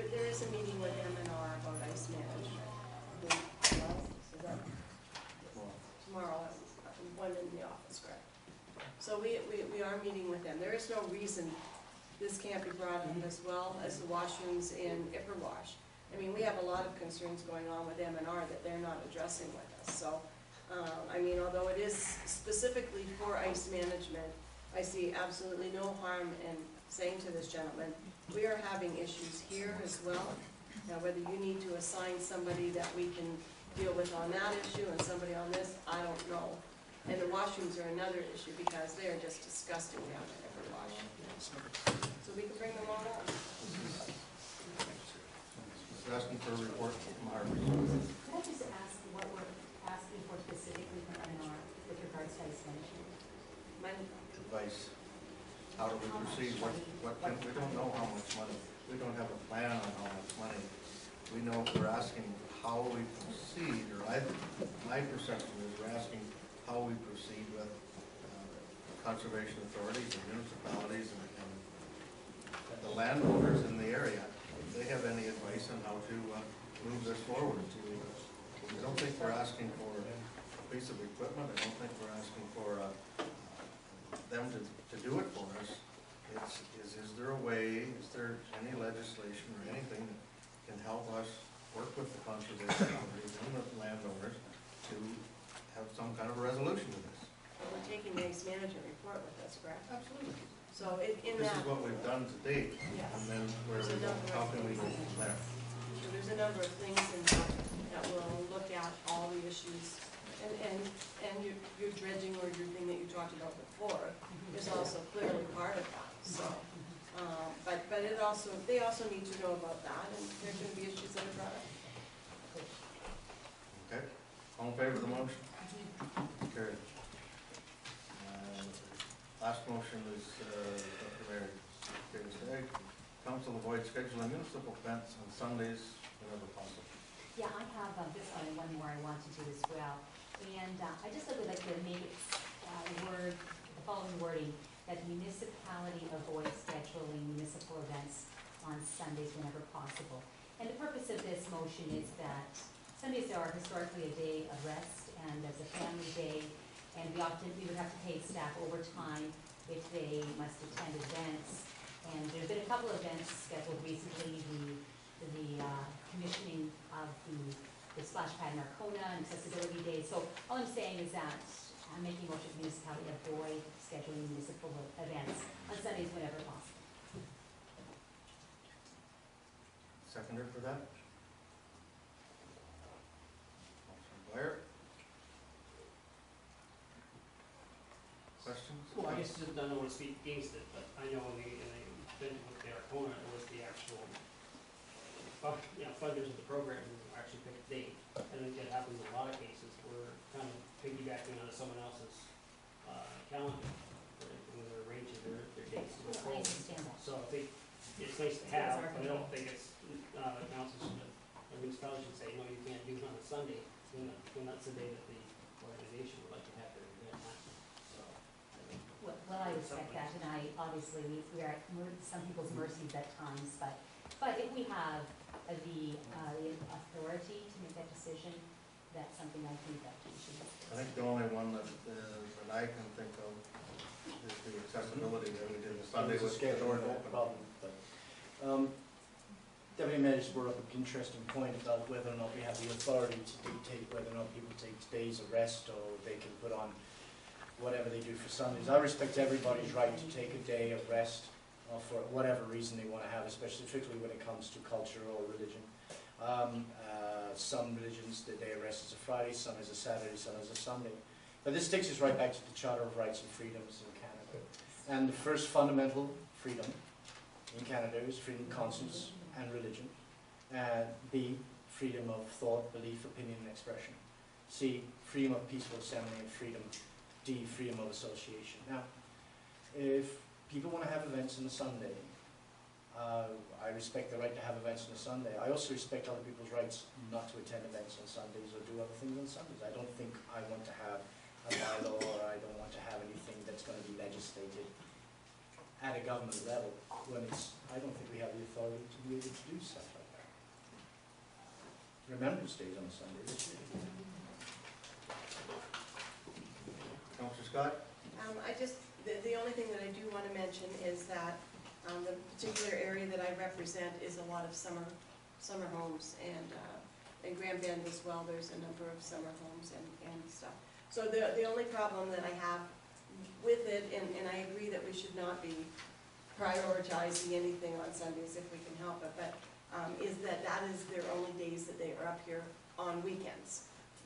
there is a meeting with M&R about ice management. Is that tomorrow at 1 in the office, correct? So we are meeting with them. There is no reason this can't be brought up as well as the washrooms in Ipperwash. I mean, we have a lot of concerns going on with M&R that they're not addressing with us. So, I mean, although it is specifically for ice management, I see absolutely no harm in saying to this gentleman, we are having issues here as well. Now, whether you need to assign somebody that we can deal with on that issue and somebody on this, I don't know. And the washrooms are another issue because they are just disgusting down in Ipperwash. So we can bring them all up. Asking for a report from our. Could I just ask what we're asking for specifically from NR with regards to ice management? Advice. How do we proceed? We don't know how much money. We don't have a plan on how much money. We know we're asking how we proceed, or my perception is we're asking how we proceed with conservation authorities and municipalities and the landowners in the area. If they have any advice on how to move this forward. I don't think we're asking for a piece of equipment. I don't think we're asking for them to do it for us. Is there a way, is there any legislation or anything that can help us work with the conservation authorities and the landowners to have some kind of a resolution to this? Well, we're taking the ice management report with us, correct? Absolutely. So in This that, is what we've done to date, yes. and then how can we go from there? So there's a number of things in there that will look at all the issues, and your dredging or your thing that you talked about before is also clearly part of that. So, but it also, they also need to know about that, and there are going to be issues that are brought up. Okay, all in favor of the motion? Carried. Last motion is Dr. Mayor today. Council avoid scheduling municipal events on Sundays whenever possible. Yeah, I have this one more I want to do as well. And I just would like to make it the following wording, that the municipality avoids scheduling municipal events on Sundays whenever possible. And the purpose of this motion is that Sundays are historically a day of rest and as a family day, and we would have to pay staff overtime if they must attend events. And there's been a couple of events scheduled recently, the commissioning of the splash pad in Arcona and accessibility days. So all I'm saying is that I'm making a motion for municipality to avoid scheduling municipal events on Sundays whenever possible. Seconder for that? Blair? Questions? Well, I guess I don't know what to speak against it, but I know in the event with the Arcona, it was the actual funders of the program who actually picked the date. And I think that happens in a lot of cases. We're kind of piggybacking on someone else's calendar when they're arranging their dates to go I forward. understand that. So I think it's nice to have, but I don't think it's council should, or municipality should say, no, you can't do it on a Sunday when that's the day that the organization would like to have their event happen. So I think Well, I respect that, and I obviously we are at some people's mercies at times, but if we have the authority to make that decision, that's something I think that we should. I think the only one that I can think of is the accessibility that we did the Sunday with the doors open. Problem, but Deputy Mayor just brought up an interesting point about whether or not we have the authority to dictate whether or not people take days of rest or they can put on whatever they do for Sundays. I respect everybody's right to take a day of rest for whatever reason they want to have, specifically when it comes to culture or religion. Some religions, the day of rest is a Friday, some is a Saturday, some is a Sunday. But this takes us right back to the Charter of Rights and Freedoms in Canada. And the first fundamental freedom in Canada is freedom of conscience and religion. B, freedom of thought, belief, opinion, and expression. C, freedom of peaceful assembly, and D, freedom of association. Now, if people want to have events on a Sunday, I respect the right to have events on a Sunday. I also respect other people's rights not to attend events on Sundays or do other things on Sundays. I don't think I want to have a bylaw, or I don't want to have anything that's going to be legislated at a government level, when it's, I don't think we have the authority to be able to do stuff like that. Remembrance Day on a Sunday this year. Councillor Scott? The only thing that I do want to mention is that the particular area that I represent is a lot of summer homes, and in Grand Bend as well, there's a number of summer homes and stuff. So the only problem that I have with it, and I agree that we should not be prioritizing anything on Sundays if we can help it, but is that is their only days that they are up here on weekends.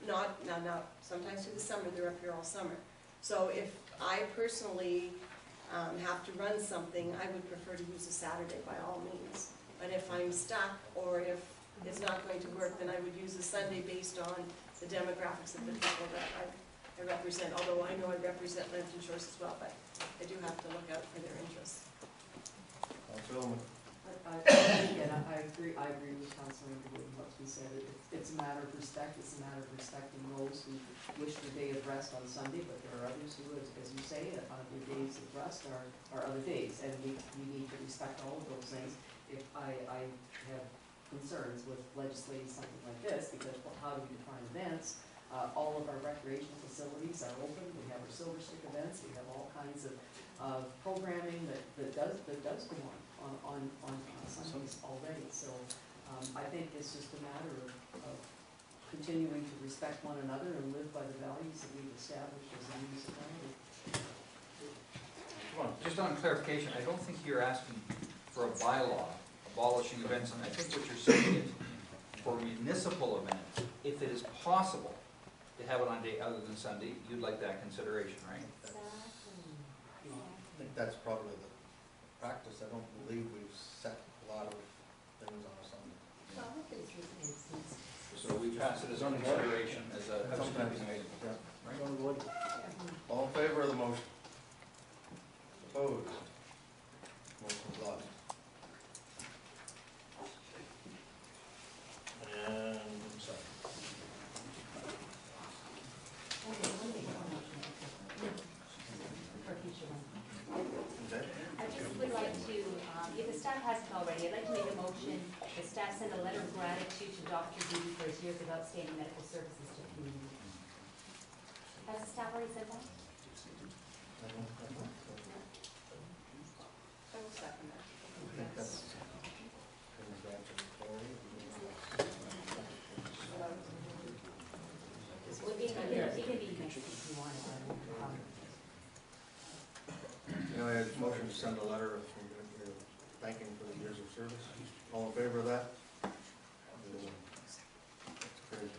Now, sometimes through the summer, they're up here all summer. So if I personally have to run something, I would prefer to use a Saturday by all means. But if I'm stuck, or if it's not going to work, then I would use a Sunday based on the demographics of the people that I represent. Although I know I represent Lambton Shores as well, but I do have to look out for their interests. Councillor Ullman? I agree with Councilor Underwood and what's been said. It's a matter of respect, it's a matter of respecting those who wish their day of rest on Sunday, but there are others who, as you say, their days of rest are other days, and we need to respect all of those things. If I have concerns with legislating something like this, because how do we define events? All of our recreational facilities are open, we have our Silver Stick events, we have all kinds of programming that does go on Sundays already. So I think it's just a matter of continuing to respect one another and live by the values that we've established as a municipality. Just on clarification, I don't think you're asking for a bylaw abolishing events, and I think what you're saying is for municipal events, if it is possible to have it on a day other than Sunday, you'd like that consideration, right? I think that's probably the practice. I don't believe we've set a lot of things on a Sunday. So we pass it as a consideration, as a housekeeping item. Yeah. Right? All in favor of the motion? Opposed? Motion's lost. And, I'm sorry. For future one. Okay. I just would like to, if the staff hasn't already, I'd like to make a motion, the staff send a letter of gratitude to Dr. Beebe for his years of outstanding medical services to the community. Has the staff already said that? I will second that. I think that's congratulatory. It can be next week if you want. Anyway, I motion to send a letter of thanking for the years of service. All in favor of that? That's great.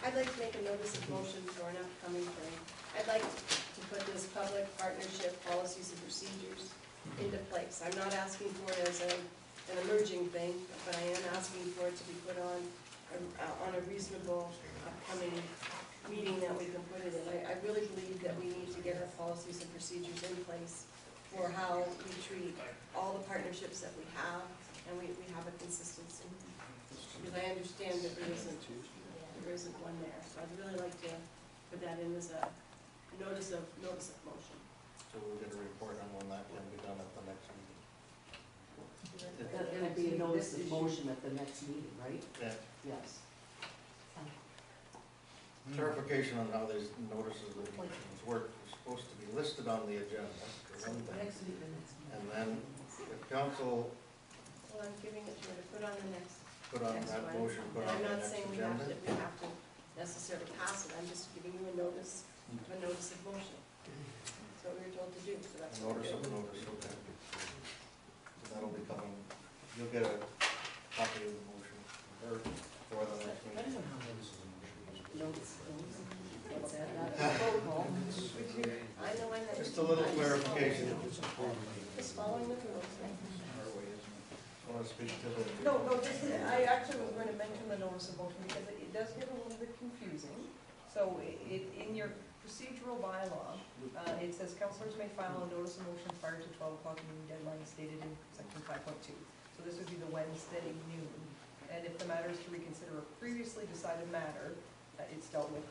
I'd like to make a notice of motion for an upcoming thing. I'd like to put this public partnership policies and procedures into place. I'm not asking for it as an emerging thing, but I am asking for it to be put on a reasonable upcoming meeting that we can put it in. I really believe that we need to get our policies and procedures in place for how we treat all the partnerships that we have, and we have a consistency. Because I understand that there isn't one there, so I'd really like to put that in as a notice of motion. So we'll get a report on when that can be done at the next meeting. It'll be a notice of motion at the next meeting, right? Yeah. Yes. Clarification on how these notices of motions work. They're supposed to be listed on the agenda, for one thing. And then if council Well, I'm giving it to her to put on the next. put on Next that one. motion, put And on I'm the not next saying we agenda. have to necessarily pass it, I'm just giving you a notice of motion. That's what we were told to do, so that's what we're Notice of doing. notice, okay. So that'll be coming, you'll get a copy of the motion or for the next meeting. Notice, what's that? Roll call. I know I had. Just a little clarification. Just following the rules. Want to speak to the? No, just, I actually was going to mention the notice of motion because it does get a little bit confusing. So in your procedural bylaw, it says councillors may file a notice of motion prior to 12 o'clock noon deadline stated in section 5.2. So this would be the Wednesday noon. And if the matter is to reconsider a previously decided matter, it's dealt with